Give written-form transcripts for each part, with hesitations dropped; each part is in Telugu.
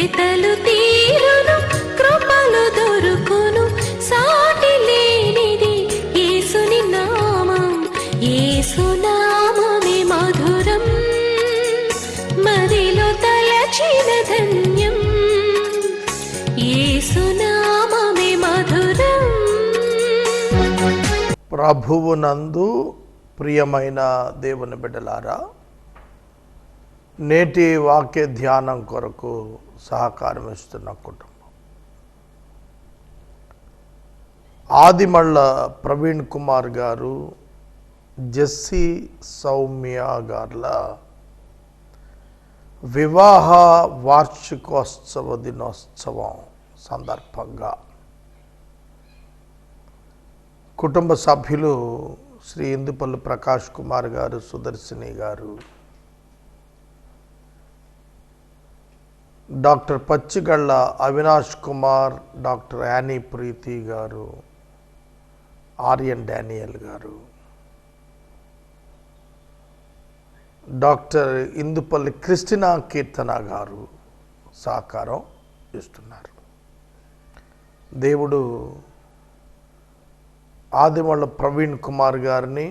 వెతలు తీరును, కృపలు దొరుకును, సాటి లేనిది యేసుని నామం. యేసునామమే మధురం, మదిలో తలచిన ధన్యం. యేసునామమే మధురం. ప్రభువునందు ప్రియమైన దేవుని బిడ్డలారా, నేటి వాక్య ధ్యానం కొరకు సహకారం ఇస్తున్న కుటుంబం ఆదిమళ్ళ ప్రవీణ్ కుమార్ గారు, జెస్సీ సౌమ్య గార్ల వివాహ వార్షికోత్సవ దినోత్సవం సందర్భంగా కుటుంబ సభ్యులు Shri Indupalli Prakash Kumar garu, Sudarshini garu, doctor Pachigalla Avinash Kumar, doctor Annie Preethi garu, Aryan Daniel garu, doctor Indupalli Christina Keerthana garu సహకారం ఇస్తున్నారు. దేవుడు ఆదిమళ్ళ ప్రవీణ్ కుమార్ గారిని,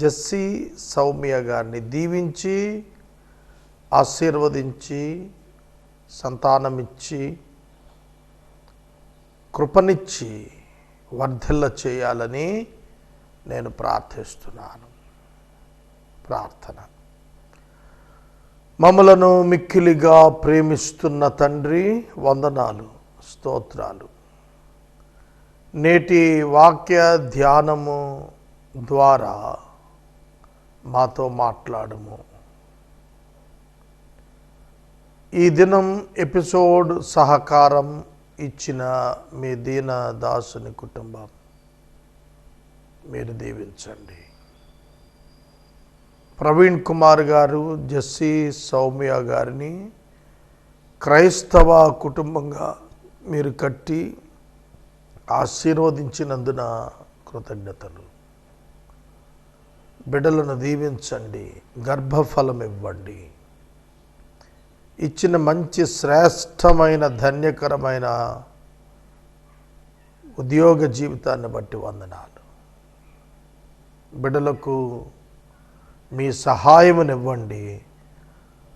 జెస్సీ సౌమ్య గారిని దీవించి ఆశీర్వదించి సంతానమిచ్చి కృపనిచ్చి వర్ధిల్ల చేయాలని నేను ప్రార్థిస్తున్నాను. ప్రార్థన. మమ్మలను మిక్కిలిగా ప్రేమిస్తున్న తండ్రి, వందనాలు, స్తోత్రాలు. నేటి వాక్య ధ్యానము ద్వారా మాతో మాట్లాడము. ఈ దినం ఎపిసోడ్ సహకారం ఇచ్చిన మీ దీన దాసుని కుటుంబం మీరు దీవించండి. ప్రవీణ్ కుమార్ గారు, జెస్సీ సౌమ్య గారిని క్రైస్తవ కుటుంబంగా మీరు కట్టి ఆశీర్వదించినందున కృతజ్ఞతలు. బిడ్డలను దీవించండి, గర్భఫలం ఇవ్వండి. ఇచ్చిన మంచి శ్రేష్టమైన ధన్యకరమైన ఉద్యోగ జీవితాన్ని బట్టి వందనాలు. బిడ్డలకు మీ సహాయమునివ్వండి.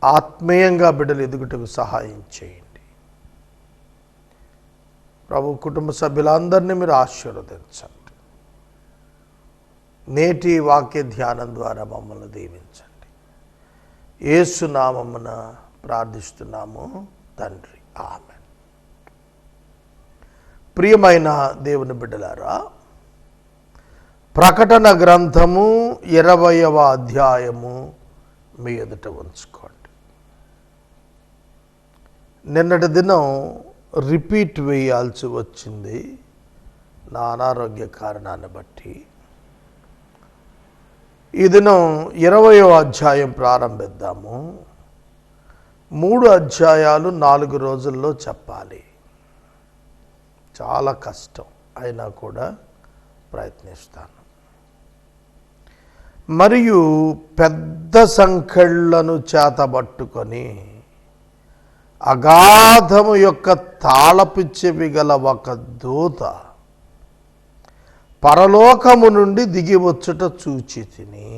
ఆత్మీయంగా బిడ్డలు ఎదుగుటకు సహాయం చేయండి. ప్రభు, కుటుంబ సభ్యులందరినీ మీరు ఆశీర్వదించండి. నేటి వాక్య ధ్యానం ద్వారా మమ్మల్ని దీవించండి. యేసు నామమున ప్రార్థిస్తున్నాము తండ్రి, ఆమేన్. ప్రియమైన దేవుని బిడ్డలారా, ప్రకటన గ్రంథము 20వ అధ్యాయము మీ ఎదుట ఉంచుకోండి. నిన్నటి దినం రిపీట్ వేయాల్సి వచ్చింది నా అనారోగ్య కారణాన్ని బట్టి. ఈ దినం 20వ అధ్యాయం ప్రారంభిద్దాము. 3 అధ్యాయాలు 4 రోజుల్లో చెప్పాలి. చాలా కష్టం, అయినా కూడా ప్రయత్నిస్తాను. మరియు పెద్ద సంఖ్యలను చేతబట్టుకొని అగాధము యొక్క తాళపు చెవి గల ఒక దూత పరలోకము నుండి దిగివచ్చుట చూచి తిని,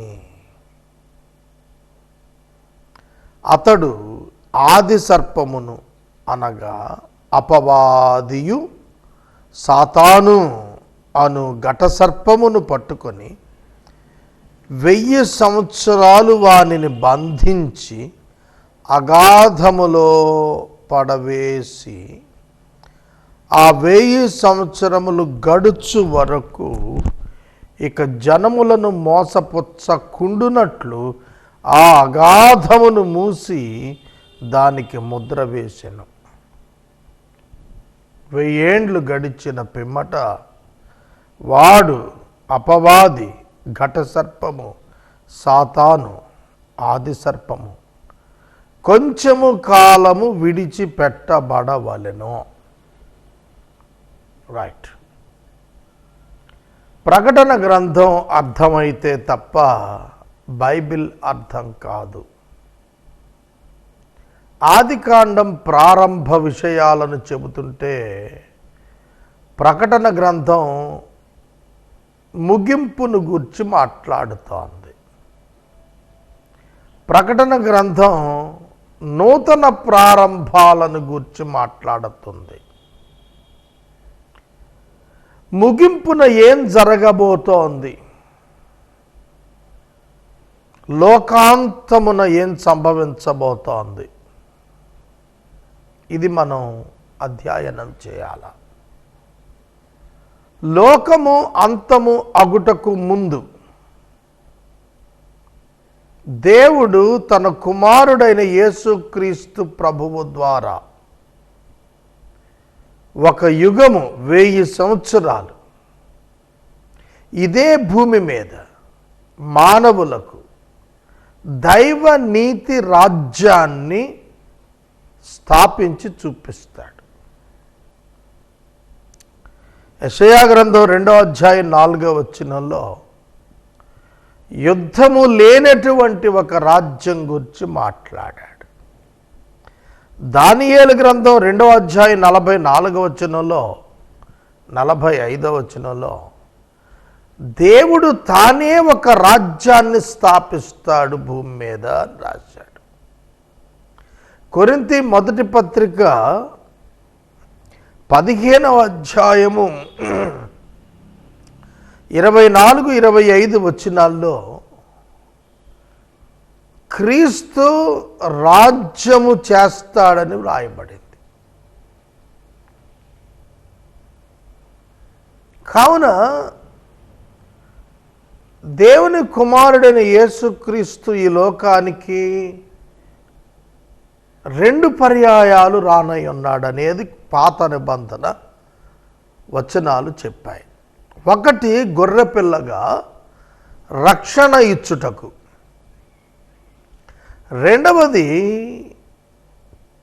అతడు ఆది సర్పమును అనగా అపవాదియు సాతాను అను ఘట సర్పమును పట్టుకొని 1000 సంవత్సరాలు వానిని బంధించి అగాధములో పడవేసి ఆ 1000 సంవత్సరములు గడుచు వరకు ఇక జనములను మోసపుచ్చకుండునట్లు ఆ అగాధమును మూసి దానికి ముద్ర వేసెను. 1000 ఏండ్లు గడిచిన పిమ్మట వాడు అపవాది, ఘట సర్పము, సాతాను, ఆది సర్పము కొంచెము కాలము విడిచిపెట్టబడవలెను. రైట్. ప్రకటన గ్రంథం అర్థమైతే తప్ప బైబిల్ అర్థం కాదు. ఆదికాండం ప్రారంభ విషయాలను చెబుతుంటే ప్రకటన గ్రంథం ముగింపును గురించి మాట్లాడుతోంది. ప్రకటన గ్రంథం నూతన ప్రారంభాలను గురించి మాట్లాడుతుంది. ముగింపున ఏం జరగబోతోంది, లోకాంతమున ఏం సంభవించబోతోంది, ఇది మనం అధ్యయనం చేయాల. లోకము అంతము అగుటకు ముందు దేవుడు తన కుమారుడైన యేసుక్రీస్తు ప్రభువు ద్వారా ఒక యుగము 1000 సంవత్సరాలు ఇదే భూమి మీద మానవులకు దైవ నీతి రాజ్యాన్ని స్థాపించి చూపిస్తాడు. యెషయా గ్రంథం 2వ అధ్యాయం 4వ వచనంలో యుద్ధము లేనటువంటి ఒక రాజ్యం గురించి మాట్లాడాడు. దానియేలు గ్రంథం 2వ అధ్యాయం 44వ వచనంలో 45వ వచనంలో దేవుడు తానే ఒక రాజ్యాన్ని స్థాపిస్తాడు భూమి మీద అని రాశాడు. కొరింథీ మొదటి పత్రిక 15వ అధ్యాయము 24-25 వచనాల్లో క్రీస్తు రాజ్యము చేస్తాడని వ్రాయబడింది. కావున దేవుని కుమారుడైన యేసుక్రీస్తు ఈ లోకానికి 2 పర్యాయాలు రానై ఉన్నాడనేది పాత నిబంధన వచనాలు చెప్పాయి. ఒకటి గొర్రెపిల్లగా రక్షణ ఇచ్చుటకు, రెండవది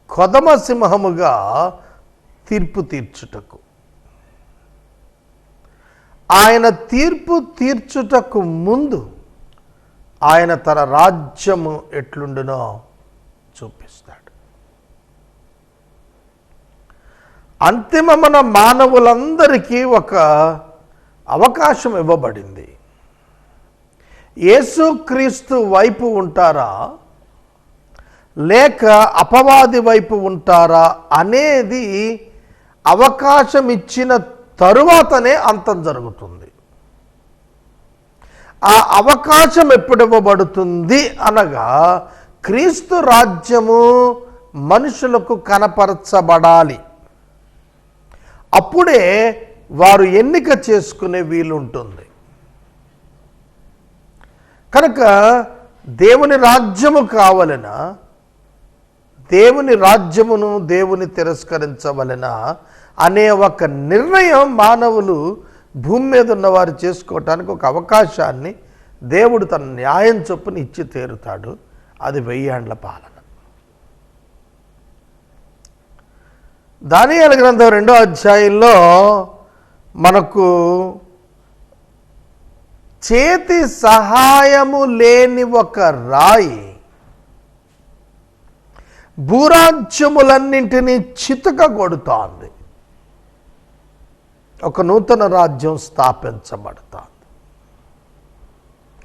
కొదమ సింహముగా తీర్పు తీర్చుటకు. ఆయన తీర్పు తీర్చుటకు ముందు ఆయన తన రాజ్యము ఎట్లుండునో చూపిస్తాడు. అంతిమమైన మానవులందరికీ ఒక అవకాశం ఇవ్వబడింది. యేసుక్రీస్తు వైపు ఉంటారా లేక అపవాది వైపు ఉంటారా అనేది అవకాశం ఇచ్చిన తరువాతనే అంతం జరుగుతుంది. ఆ అవకాశం ఎప్పుడు ఇవ్వబడుతుంది అనగా క్రీస్తు రాజ్యము మనుషులకు కనపరచబడాలి. అప్పుడే వారు ఎన్నిక చేసుకునే వీలుంటుంది. కనుక దేవుని రాజ్యము కావలెనా, దేవుని రాజ్యమును దేవుని తిరస్కరించవలెనా అనే ఒక నిర్ణయం మానవులు భూమి మీద ఉన్నవారు చేసుకోవటానికి ఒక అవకాశాన్ని దేవుడు తన న్యాయం చొప్పున ఇచ్చి తీరుతాడు. అది 1000 ఏండ్ల పాలన. దానియేలు గ్రంథం 2వ అధ్యాయంలో మనకు చేతి సహాయము లేని ఒక రాయి భూరాజ్యములన్నింటినీ చితక కొడుతోంది. ఒక నూతన రాజ్యం స్థాపించబడుతోంది.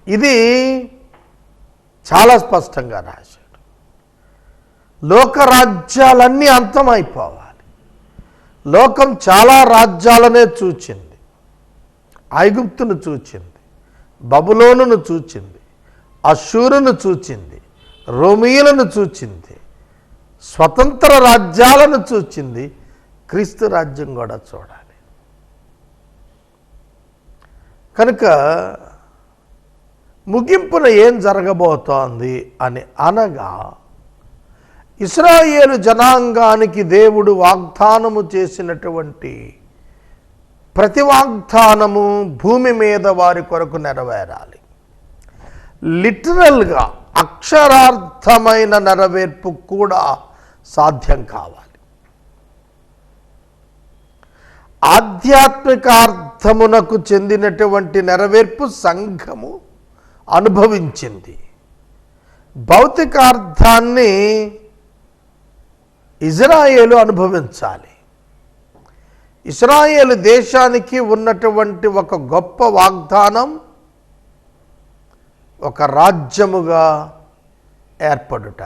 ఇది చాలా స్పష్టంగా రాశాడు. లోకరాజ్యాలన్నీ అంతమైపోవాలి. లోకం చాలా రాజ్యాలనే చూచింది. ఐగుప్తును చూచింది, బబులోనును చూచింది, అష్షూరును చూచింది, రోమీయులను చూచింది, స్వతంత్ర రాజ్యాలను చూచింది. క్రీస్తు రాజ్యం కూడా చూడాలి. కనుక ముగింపున ఏం జరగబోతోంది అని అనగా, ఇశ్రాయేలు జనాంగానికి దేవుడు వాగ్దానము చేసినటువంటి ప్రతి వాగ్దానము భూమి మీద వారి కొరకు నెరవేరాలి. లిటరల్గా అక్షరార్థమైన నెరవేర్పు కూడా సాధ్యం కావాలి. ఆధ్యాత్మిక అర్థమునకు చెందినటువంటి నెరవేర్పు సంఘము అనుభవించింది. భౌతిక అర్థాన్ని ఇజ్రాయేలు అనుభవించాలి. ఇశ్రాయేలు దేశానికి ఉన్నటువంటి ఒక గొప్ప వాగ్దానం ఒక రాజ్యముగా ఏర్పడుట,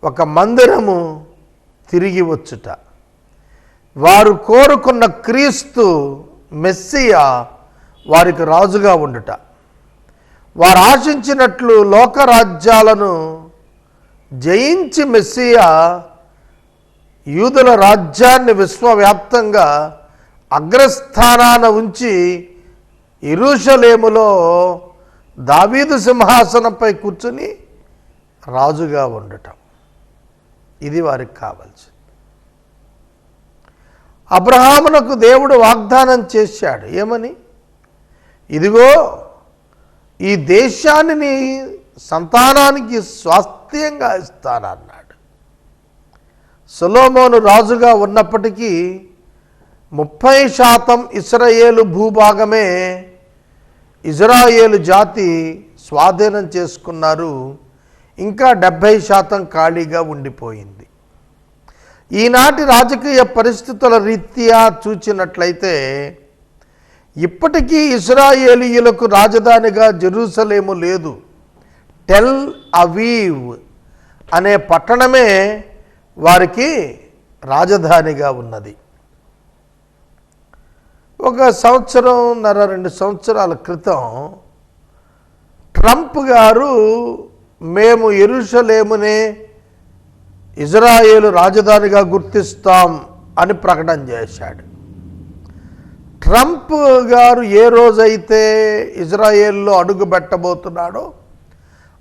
ఒక మందిరము తిరిగి వచ్చుట, వారు కోరుకున్న క్రీస్తు మెస్సియా వారికి రాజుగా ఉండుట, వారు ఆశించినట్లు లోకరాజ్యాలను జయించి మెస్సియా యూదుల రాజ్యాన్ని విశ్వవ్యాప్తంగా అగ్రస్థానాన ఉంచి యెరూషలేములో దావీదు సింహాసనంపై కూర్చుని రాజుగా ఉండటం, ఇది వారికి కావాల్సింది. అబ్రహామునకు దేవుడు వాగ్దానం చేశాడు, ఏమని? ఇదిగో ఈ దేశాన్ని నీ సంతానానికి స్వాస్థ్యంగా ఇస్తానన్నాడు. సొలొమోను రాజుగా ఉన్నప్పటికీ 30% ఇశ్రాయేలు భూభాగమే ఇజ్రాయేలు జాతి స్వాధీనం చేసుకున్నారు. ఇంకా 70% ఖాళీగా ఉండిపోయింది. ఈనాటి రాజకీయ పరిస్థితుల రీత్యా చూచినట్లయితే ఇప్పటికీ ఇశ్రాయేలీయులకు రాజధానిగా జెరూసలేము లేదు. టెల్ అవీవ్ అనే పట్టణమే వారికి రాజధానిగా ఉన్నది. ఒక 1.5-2 సంవత్సరాల క్రితం ట్రంప్ గారు మేము యెరూషలేమునే ఇజ్రాయేలు రాజధానిగా గుర్తిస్తాం అని ప్రకటన చేశాడు. ట్రంప్ గారు ఏ రోజైతే ఇజ్రాయేల్లో అడుగు పెట్టబోతున్నాడో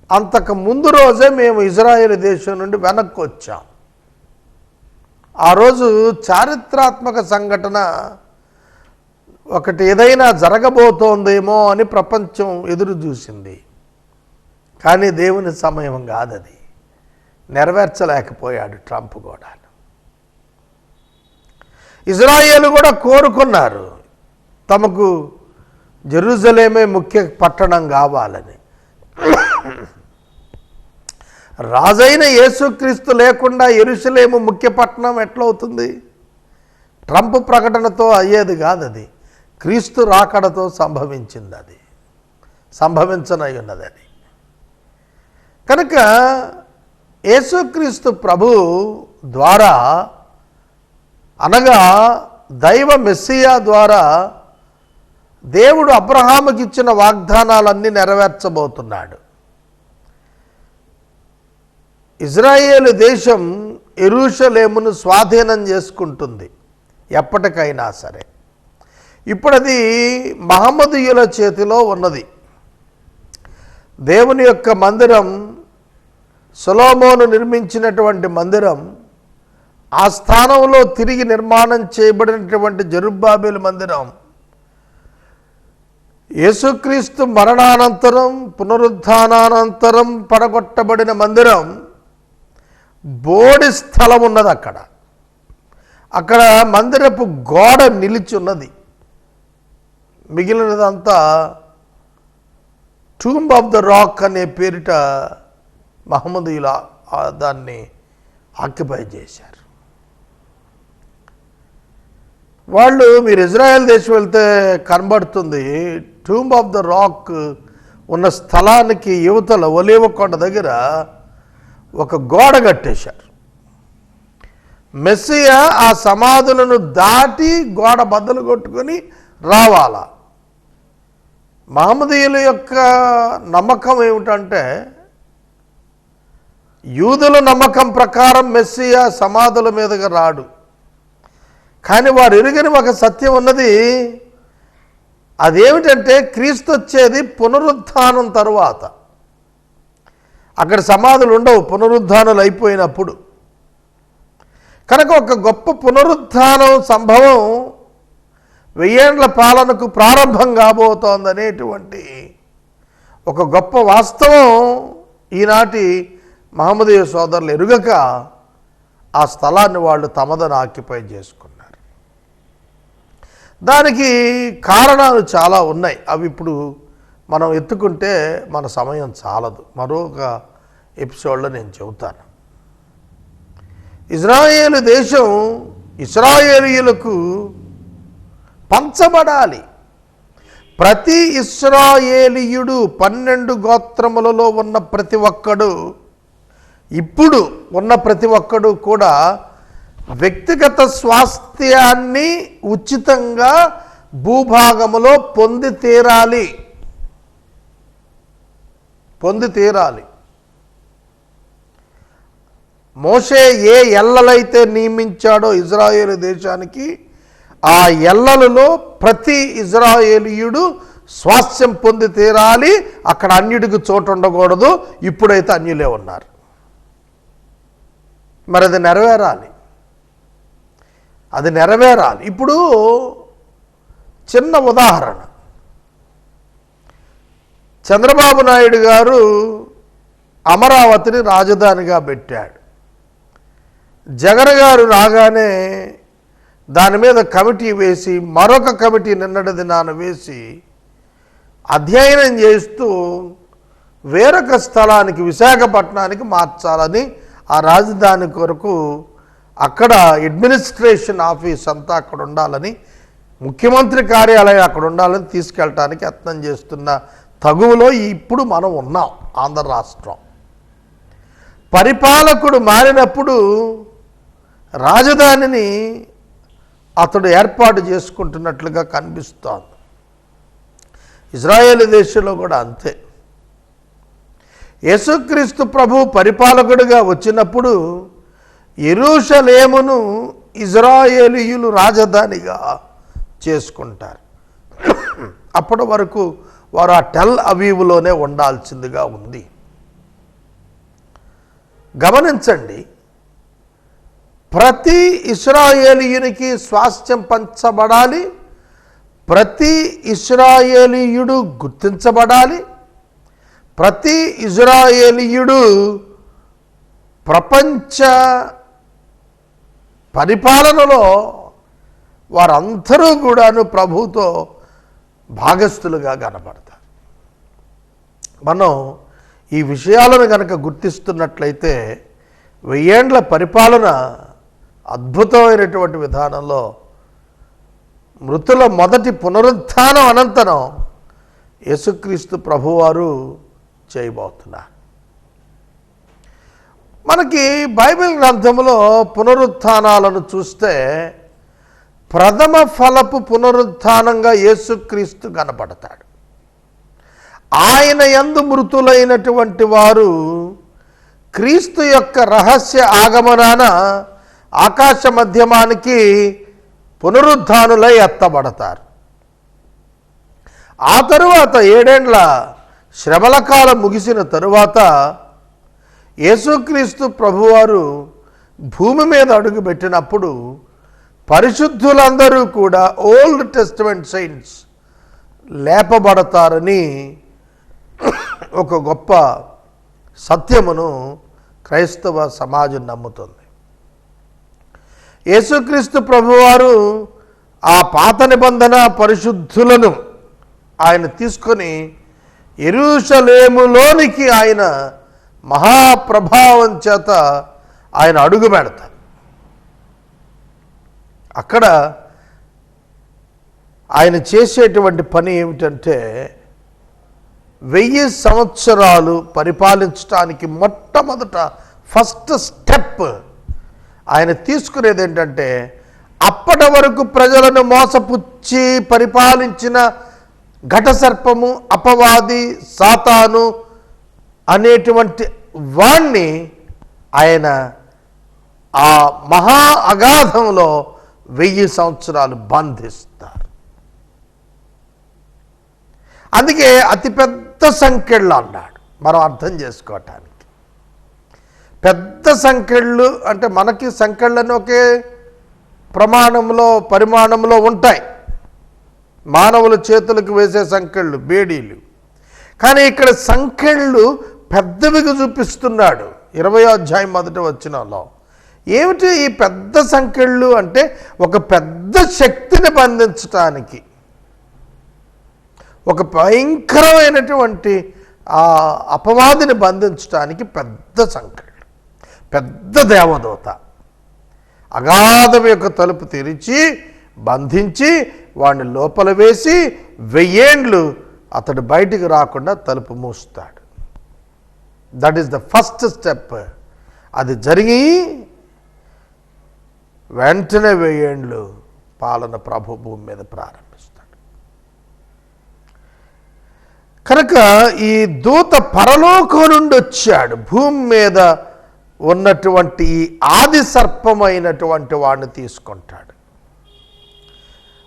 అంతకు ముందు రోజే మేము ఇజ్రాయేల్ దేశం నుండి వెనక్కి వచ్చాం. ఆ రోజు చారిత్రాత్మక సంఘటన ఒకటి ఏదైనా జరగబోతోందేమో అని ప్రపంచం ఎదురు చూసింది. కానీ దేవుని సమయం కాదది. నెరవేర్చలేకపోయాడు ట్రంప్ కూడా. ఇజ్రాయేలు కూడా కోరుకున్నారు తమకు జెరూసలేమే ముఖ్య పట్టణం కావాలని. రాజైన యేసుక్రీస్తు లేకుండా యెరూషలేము ముఖ్య పట్టణం ఎట్లవుతుంది? ట్రంప్ ప్రకటనతో అయ్యేది కాదు. అది క్రీస్తు రాకడతో సంభవించింది. అది సంభవించనై ఉన్నది. అది కనుక యేసుక్రీస్తు ప్రభు ద్వారా అనగా దైవ మెస్సియా ద్వారా దేవుడు అబ్రహాముకి ఇచ్చిన వాగ్దానాలన్నీ నెరవేర్చబోతున్నాడు. ఇజ్రాయేలు దేశం యెరూషలేమును స్వాధీనం చేసుకుంటుంది ఎప్పటికైనా సరే. ఇప్పుడు అది మహమ్మదీయుల చేతిలో ఉన్నది. దేవుని యొక్క మందిరం, సొలొమోను నిర్మించినటువంటి మందిరం, ఆ స్థానంలో తిరిగి నిర్మాణం చేయబడినటువంటి జెరుబ్బాబెలు మందిరం, యేసుక్రీస్తు మరణానంతరం పునరుత్థానానంతరం పడగొట్టబడిన మందిరం, బోడి స్థలం ఉన్నది. అక్కడ మందిరపు గోడ నిలిచి ఉన్నది. మిగిలినదంతా టూంబ్ ఆఫ్ ద రాక్ అనే పేరిట మహమ్మదీయుల దాన్ని ఆక్యుపై చేశారు. వాళ్ళు మీరు ఇజ్రాయెల్ దేశం వెళ్తే కనబడుతుంది, టూంబ్ ఆఫ్ ద రాక్ ఉన్న స్థలానికి యువతల ఒలీవ కొండ దగ్గర ఒక గోడ కట్టేశారు. మెస్సియా ఆ సమాధులను దాటి గోడ బద్దలు కొట్టుకొని రావాలా. మహమ్మదీయుల యొక్క నమ్మకం ఏమిటంటే, యూదుల నమ్మకం ప్రకారం మెస్సియా సమాధుల మీదుగా రాడు. కానీ వారు ఎరుగని ఒక సత్యం ఉన్నది. అదేమిటంటే క్రీస్తు వచ్చేది పునరుత్థానం తరువాత. అక్కడ సమాధులు ఉండవు పునరుత్థానాలు అయిపోయినప్పుడు. కనుక ఒక గొప్ప పునరుత్థానం సంభవం 1000 ఏండ్ల పాలనకు ప్రారంభం కాబోతోందనేటువంటి ఒక గొప్ప వాస్తవం ఈనాటి మహమ్మదీయ సోదరులు ఎరుగక ఆ స్థలాన్ని వాళ్ళు తమదని ఆక్యుపై చేసుకున్నారు. దానికి కారణాలు చాలా ఉన్నాయి. అవి ఇప్పుడు మనం ఎత్తుకుంటే మన సమయం చాలదు. మరొక ఎపిసోడ్లో నేను చెబుతాను. ఇజ్రాయేలు దేశం ఇశ్రాయేలీయులకు పంచబడాలి. ప్రతి ఇశ్రాయేలీయుడు 12 గోత్రములలో ఉన్న ప్రతి ఒక్కడు, ఇప్పుడు ఉన్న ప్రతి ఒక్కడు కూడా వ్యక్తిగత స్వాస్థ్యాన్ని ఉచితంగా భూభాగములో పొంది తీరాలి. మోషే ఏ ఎల్లలైతే నియమించాడో ఇజ్రాయేలు దేశానికి, ఆ ఎల్లలలో ప్రతి ఇజ్రాయేలీయుడు స్వాస్థ్యం పొంది తీరాలి. అక్కడ అన్యుడికి చోటు ఉండకూడదు. ఇప్పుడైతే అన్యులే ఉన్నారు. మరి అది నెరవేరాలి. ఇప్పుడు చిన్న ఉదాహరణ, చంద్రబాబు నాయుడు గారు అమరావతిని రాజధానిగా పెట్టాడు. జగన్ గారు రాగానే దాని మీద కమిటీ వేసి, మరొక కమిటీ నిన్నటి దినాన వేసి అధ్యయనం చేస్తూ వేరొక స్థలానికి, విశాఖపట్నానికి మార్చాలని, ఆ రాజధాని కొరకు అక్కడ అడ్మినిస్ట్రేషన్ ఆఫీస్ అంతా అక్కడ ఉండాలని, ముఖ్యమంత్రి కార్యాలయం అక్కడ ఉండాలని తీసుకెళ్ళటానికి యత్నం చేస్తున్న తగువలో ఇప్పుడు మనం ఉన్నాం. ఆంధ్ర రాష్ట్రం పరిపాలకుడు మారినప్పుడు రాజధానిని అతడు ఏర్పాటు చేసుకుంటున్నట్లుగా కనిపిస్తోంది. ఇజ్రాయేలు దేశంలో కూడా అంతే. యేసుక్రీస్తు ప్రభు పరిపాలకుడిగా వచ్చినప్పుడు యెరూషలేమును ఇజ్రాయేలీయులు రాజధానిగా చేసుకుంటారు. అప్పటి వరకు వారు ఆ టెల్ అవీవ్లోనే ఉండాల్సిందిగా ఉంది. గమనించండి, ప్రతి ఇశ్రాయేలీయునికి స్వాస్థ్యం పంచబడాలి. ప్రతి ఇశ్రాయేలీయుడు గుర్తించబడాలి. ప్రతి ఇజ్రాయేలీయుడు ప్రపంచ పరిపాలనలో వారందరూ కూడాను ప్రభువుతో భాగస్థులుగా కనబడతారు. మనం ఈ విషయాలను కనుక గుర్తిస్తున్నట్లయితే 1000 ఏండ్ల పరిపాలన అద్భుతమైనటువంటి విధానంలో మృతుల మొదటి పునరుత్థానం అనంతరం యేసుక్రీస్తు ప్రభువారు చేయబోతున్నారు. మనకి బైబిల్ గ్రంథంలో పునరుత్థానాలను చూస్తే ప్రథమ ఫలపు పునరుత్థానంగా యేసుక్రీస్తు కనపడతాడు. ఆయన యందు మృతులైనటువంటి వారు క్రీస్తు యొక్క రహస్య ఆగమనాన ఆకాశ మధ్యమానికి పునరుద్ధానులై ఎత్తబడతారు. ఆ తరువాత 7 ఏండ్ల శ్రమల కాలం ముగిసిన తరువాత యేసుక్రీస్తు ప్రభువారు భూమి మీద అడుగుపెట్టినప్పుడు పరిశుద్ధులందరూ కూడా ఓల్డ్ టెస్టమెంట్ సెయింట్స్ లేపబడతారని ఒక గొప్ప సత్యమును క్రైస్తవ సమాజం నమ్ముతుంది. యేసుక్రీస్తు ప్రభువారు ఆ పాత నిబంధన పరిశుద్ధులను ఆయన తీసుకొని యెరూషలేములోనికి ఆయన మహాప్రభావం చేత ఆయన అడుగు పెడతారు. అక్కడ ఆయన చేసేటువంటి పని ఏమిటంటే 1000 సంవత్సరాలు పరిపాలించడానికి మొట్టమొదట ఫస్ట్ స్టెప్ ఆయన తీసుకునేది ఏంటంటే, అప్పటి వరకు ప్రజలను మోసపుచ్చి పరిపాలించిన ఘటసర్పము, అపవాది, సాతాను అనేటువంటి వాణ్ణి ఆయన ఆ మహా అగాధంలో 1000 సంవత్సరాలు బంధిస్తారు. అందుకే అతిపెద్ద సంఖ్యలు అన్నాడు, మనం అర్థం చేసుకోవటానికి. పెద్ద సంఖ్యలు అంటే మనకి సంఖ్యలను ఒకే ప్రమాణంలో పరిమాణంలో ఉంటాయి. మానవుల చేతులకు వేసే సంఖ్యలు, బేడీలు. కానీ ఇక్కడ సంఖ్యలు పెద్దవిగా చూపిస్తున్నాడు 20వ అధ్యాయం 1వ వచనంలో. ఏమిటి ఈ పెద్ద సంఖ్యలు అంటే, ఒక పెద్ద శక్తిని బంధించటానికి, ఒక భయంకరమైనటువంటి ఆ అపవాదిని బంధించడానికి పెద్ద సంఖ్యలు, పెద్ద దేవదూత. అగాధం యొక్క తలుపు తెరిచి బంధించి వాడిని లోపల వేసి 1000 ఏండ్లు అతడు బయటికి రాకుండా తలుపు మూస్తాడు. That is the first step. అది జరిగి వెంటనే 1000 ఏండ్లు పాలన ప్రభు భూమి మీద ప్రారంభిస్తాడు. కనుక ఈ దూత పరలోకం నుండి వచ్చాడు, భూమి మీద ఉన్నటువంటి ఈ ఆది సర్పమైనటువంటి వాడిని తీసుకుంటాడు.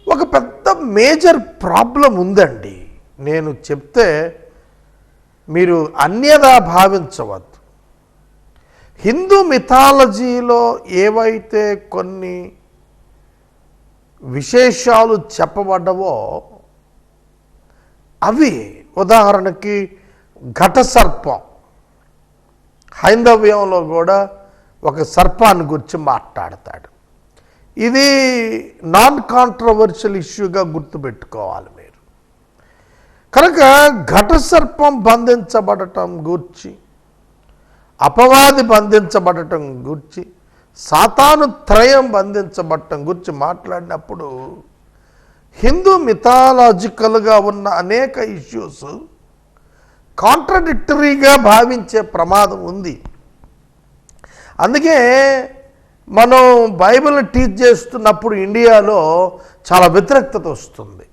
ఒక పెద్ద మేజర్ ప్రాబ్లం ఉందండి. నేను చెప్తే మీరు అన్యదా భావించవద్దు. హిందూ మిథాలజీలో ఏవైతే కొన్ని విశేషాలు చెప్పబడ్డవో అవి, ఉదాహరణకి ఘట సర్పం, హైందవ్యంలో కూడా ఒక సర్పాన్ని గురించి మాట్లాడతాడు. ఇది నాన్ కాంట్రవర్షియల్ ఇష్యూగా గుర్తుపెట్టుకోవాలి మీరు. కనుక ఘట సర్పం బంధించబడటం గూర్చి, అపవాది బంధించబడటం గూర్చి, సాతాను త్రయం బంధించబడటం గురించి మాట్లాడినప్పుడు హిందూ మిథాలజికల్గా ఉన్న అనేక ఇష్యూస్ కాంట్రడిక్టరీగా భావించే ప్రమాదం ఉంది. అందుకే మనం బైబిల్ టీచ్ చేస్తున్నప్పుడు ఇండియాలో చాలా వ్యతిరేకత వస్తుంది.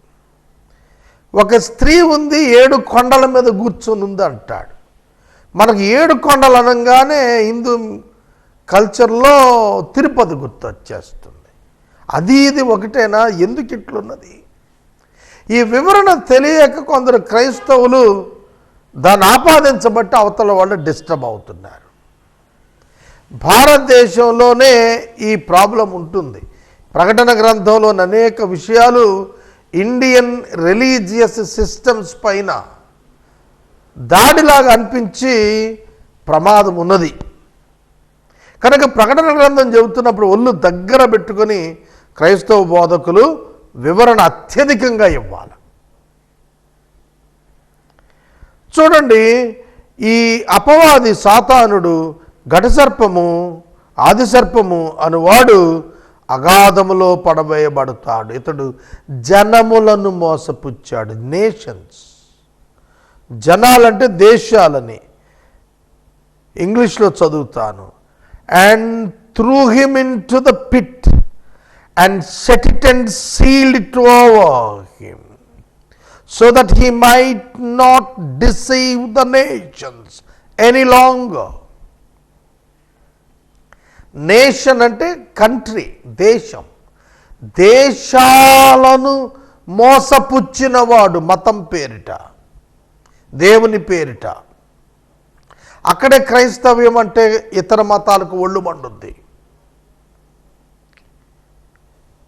ఒక స్త్రీ ఉంది, 7 కొండల మీద కూర్చొని ఉంది అంటాడు. మనకు 7 కొండలు అనగానే హిందూ కల్చర్లో తిరుపతి గుర్తొచ్చేస్తుంది. అది ఇది ఒకటేనా? ఎందుకు ఇట్లున్నది? ఈ వివరణ తెలియక కొందరు క్రైస్తవులు దాన్ని ఆపాదించబట్టి అవతల వాళ్ళు డిస్టర్బ్ అవుతున్నారు. భారతదేశంలోనే ఈ ప్రాబ్లం ఉంటుంది. ప్రకటన గ్రంథంలోని అనేక విషయాలు ఇండియన్ రిలీజియస్ సిస్టమ్స్ పైన దాడిలాగా అనిపించి ప్రమాదం ఉన్నది. కనుక ప్రకటన గ్రంథం చెబుతున్నప్పుడు ఒళ్ళు దగ్గర పెట్టుకొని క్రైస్తవ బోధకులు వివరణ అత్యధికంగా ఇవ్వాలి. చూడండి, ఈ అపవాది సాతానుడు ఘటసర్పము, ఆదిసర్పము అనువాడు అగాధములో పడవేయబడతాడు. ఇతడు జనములను మోసపుచ్చాడు. నేషన్స్, జనాలంటే దేశాలని ఇంగ్లీష్లో చదువుతాను. And threw him into the pit and set it and sealed it over him so that he might not deceive the nations any longer. Nation అంటే కంట్రీ, దేశం. దేశాలను మోసపుచ్చినవాడు మతం పేరిట, దేవుని పేరిట. అక్కడే క్రైస్తవ్యం అంటే ఇతర మతాలకు ఒళ్ళు మండుద్ది.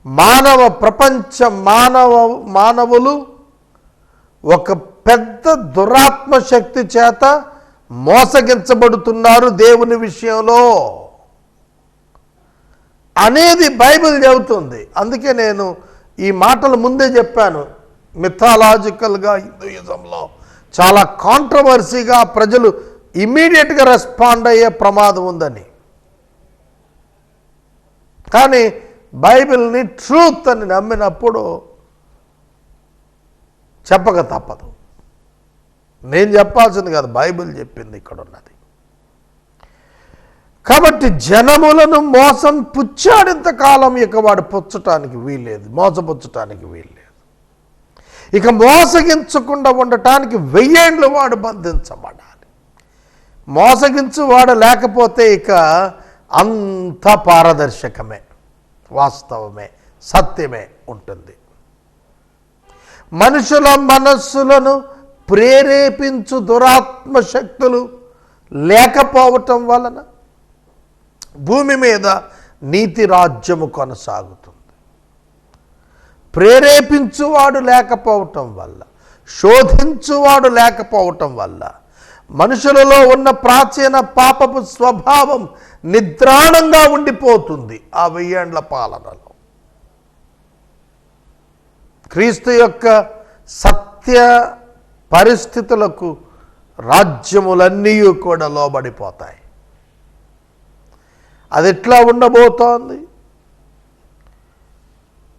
మానవ ప్రపంచం, మానవులు ఒక పెద్ద దురాత్మ శక్తి చేత మోసగించబడుతున్నారు దేవుని విషయంలో అనేది బైబిల్ చెబుతుంది. అందుకే నేను ఈ మాటలు ముందే చెప్పాను. మిథాలాజికల్గా హిందూయిజంలో చాలా కాంట్రవర్సీగా ప్రజలు ఇమ్మీడియట్గా రెస్పాండ్ అయ్యే ప్రమాదం ఉందని. కానీ బైబిల్ని ట్రూత్ అని నమ్మినప్పుడు చెప్పక తప్పదు. నేను చెప్పాల్సింది కాదు, బైబిల్ చెప్పింది ఇక్కడ ఉన్నది. కాబట్టి జనములను మోసం పుచ్చాడింతకాలం ఇక వాడు పుచ్చటానికి వీల్లేదు, మోసపుచ్చటానికి వీల్లేదు. ఇక మోసగించకుండా ఉండటానికి 1000 ఏండ్లు వాడు బంధించబడాలి. మోసగించువాడు లేకపోతే ఇక అంత పారదర్శకమే, వాస్తవమే, సత్యమే ఉంటుంది. మనుషుల మనస్సులను ప్రేరేపించు దురాత్మ శక్తులు లేకపోవటం వలన భూమి మీద నీతి రాజ్యము కొనసాగుతుంది. ప్రేరేపించువాడు లేకపోవటం వల్ల, శోధించువాడు లేకపోవటం వల్ల మనుషులలో ఉన్న ప్రాచీన పాపపు స్వభావం నిద్రాణంగా ఉండిపోతుంది. ఆ 1000 ఏండ్ల పాలనలో క్రీస్తు యొక్క సత్య పరిస్థితులకు రాజ్యములన్నీ కూడా లోబడిపోతాయి. అది ఎట్లా ఉండబోతోంది?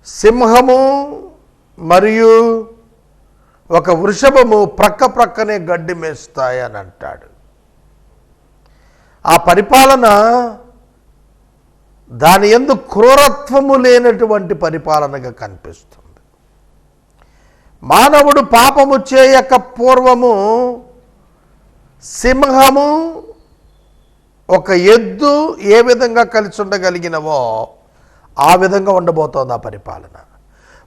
సింహము మరియు ఒక వృషభము ప్రక్క ప్రక్కనే గడ్డి మేస్తాయని అంటాడు. ఆ పరిపాలన దాని యందు క్రూరత్వము లేనటువంటి పరిపాలనగా కనిపిస్తుంది. మానవుడు పాపము చేయక పూర్వము సింహము ఒక ఎద్దు ఏ విధంగా కలిసి ఉండగలిగినవో ఆ విధంగా ఉండబోతోంది ఆ పరిపాలన.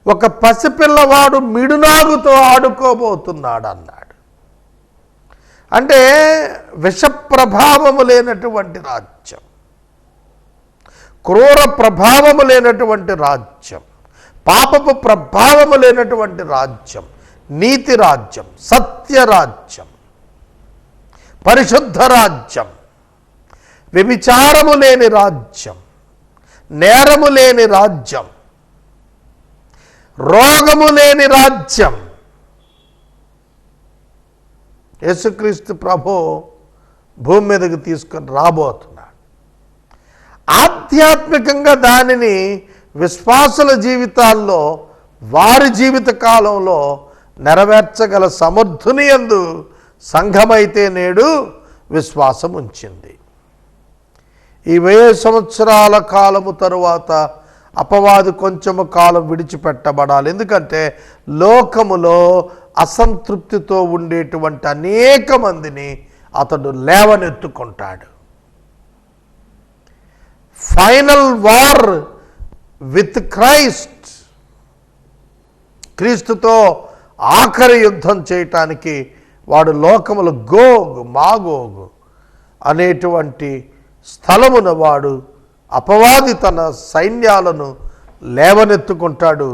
ఒక పసిపిల్లవాడు మిడునాగుతో ఆడుకోబోతున్నాడు అన్నాడు. అంటే విష ప్రభావము లేనటువంటి రాజ్యం, క్రూర ప్రభావము లేనటువంటి రాజ్యం, పాపపు ప్రభావము లేనటువంటి రాజ్యం, నీతి రాజ్యం, సత్య రాజ్యం, పరిశుద్ధ రాజ్యం, వ్యభిచారము లేని రాజ్యం, నేరము లేని రాజ్యం, రోగము లేని రాజ్యం యేసుక్రీస్తు ప్రభు భూమి మీదకి తీసుకొని రాబోతున్నాడు. ఆధ్యాత్మికంగా దానిని విశ్వాసుల జీవితాల్లో వారి జీవిత కాలంలో నెరవేర్చగల సమర్థుని యందు సంఘమైతే నేడు విశ్వాసం ఉంచింది. ఈ 1000 సంవత్సరాల కాలము తరువాత అపవాది కొంచెము కాలం విడిచిపెట్టబడాలి. ఎందుకంటే లోకములో అసంతృప్తితో ఉండేటువంటి అనేక మందిని అతడు లేవనెత్తుకుంటాడు. ఫైనల్ వార్ విత్ క్రైస్ట్, క్రీస్తుతో ఆఖరి యుద్ధం చేయటానికి వాడు లోకములో గోగు మాగోగు అనేటువంటి స్థలమున వాడు అపవాది తన సైన్యాలను లేవనెత్తుకుంటాడు.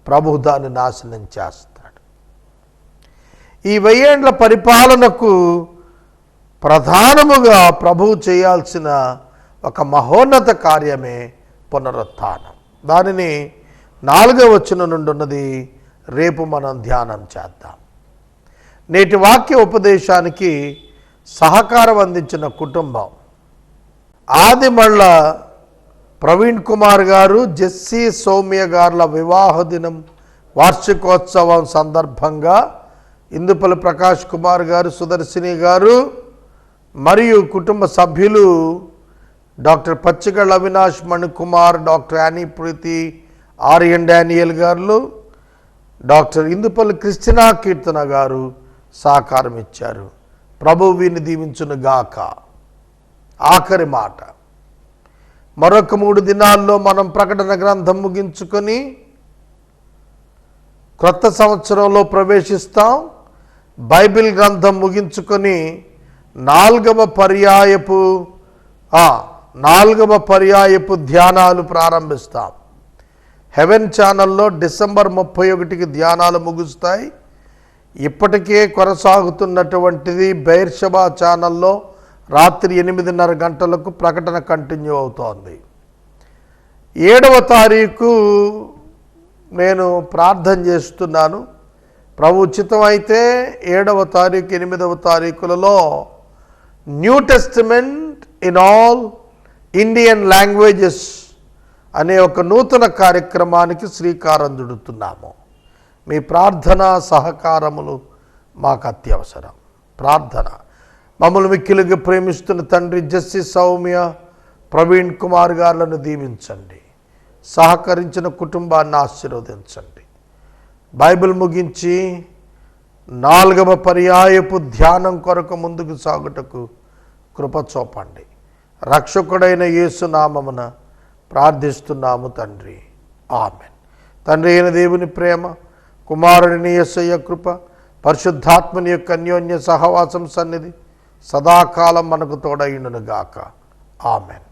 ప్రభు దాన్ని నాశనం చేస్తాడు. ఈ 1000 ఏండ్ల పరిపాలనకు ప్రధానముగా ప్రభువు చేయాల్సిన ఒక మహోన్నత కార్యమే పునరుత్థానం. దానిని 4వ వచనం నుండి ఉన్నది రేపు మనం ధ్యానం చేద్దాం. నేటి వాక్య ఉపదేశానికి సహకారం అందించిన కుటుంబం ఆదిమళ్ళ ప్రవీణ్ కుమార్ గారు, జెస్సీ సౌమ్య గారుల వివాహ దినం వార్షికోత్సవం సందర్భంగా ఇందుపల్లి ప్రకాష్ కుమార్ గారు, సుదర్శిని గారు మరియు కుటుంబ సభ్యులు doctor Pachigalla Avinash Manikumar, doctor Annie Preethi, Aryan Daniel garu, doctor Indupalli Christina Keerthana garu సహకారం ఇచ్చారు. ప్రభువు వీరిని దీవించును గాక. ఆఖరి మాట, మరొక 3 దినాల్లో మనం ప్రకటన గ్రంథం ముగించుకొని క్రొత్త సంవత్సరంలో ప్రవేశిస్తాం. బైబిల్ గ్రంథం ముగించుకొని 4వ పర్యాయపు ధ్యానాలు ప్రారంభిస్తాం. హెవెన్ ఛానల్లో డిసెంబర్ 31కి ధ్యానాలు ముగుస్తాయి. ఇప్పటికే కొనసాగుతున్నటువంటిది బెయిర్షెబా ఛానల్లో రాత్రి 8:30 గంటలకు ప్రకటన కంటిన్యూ అవుతోంది. 7వ తారీఖు నేను ప్రార్థన చేస్తున్నాను. ప్రభు ఉచితం అయితే 7వ తారీఖు 8వ తారీఖులలో New Testament in all Indian languages అనే ఒక నూతన కార్యక్రమానికి శ్రీకారం చుడుతున్నాము. మీ ప్రార్థన సహకారములు మాకు అత్యవసరం. ప్రార్థన. మమ్మల్ని మిక్కిలిగా ప్రేమిస్తున్న తండ్రి జెస్సీ సౌమ్య ప్రవీణ్ కుమార్ గారులను దీవించండి. సహకరించిన కుటుంబాన్ని ఆశీర్వదించండి. బైబిల్ ముగించి 4వ పర్యాయపు ధ్యానం కొరకు ముందుకు సాగుటకు కృప చూపండి. రక్షకుడైన యేసు నామమున ప్రార్థిస్తున్నాము తండ్రి. ఆమెన్. తండ్రి అయిన దేవుని ప్రేమ, కుమారుడిని యేసయ్య కృప, పరిశుద్ధాత్మని యొక్క అన్యోన్య సహవాసం సన్నిధి సదాకాలం మనకు తోడైండును గాక. ఆమెన్.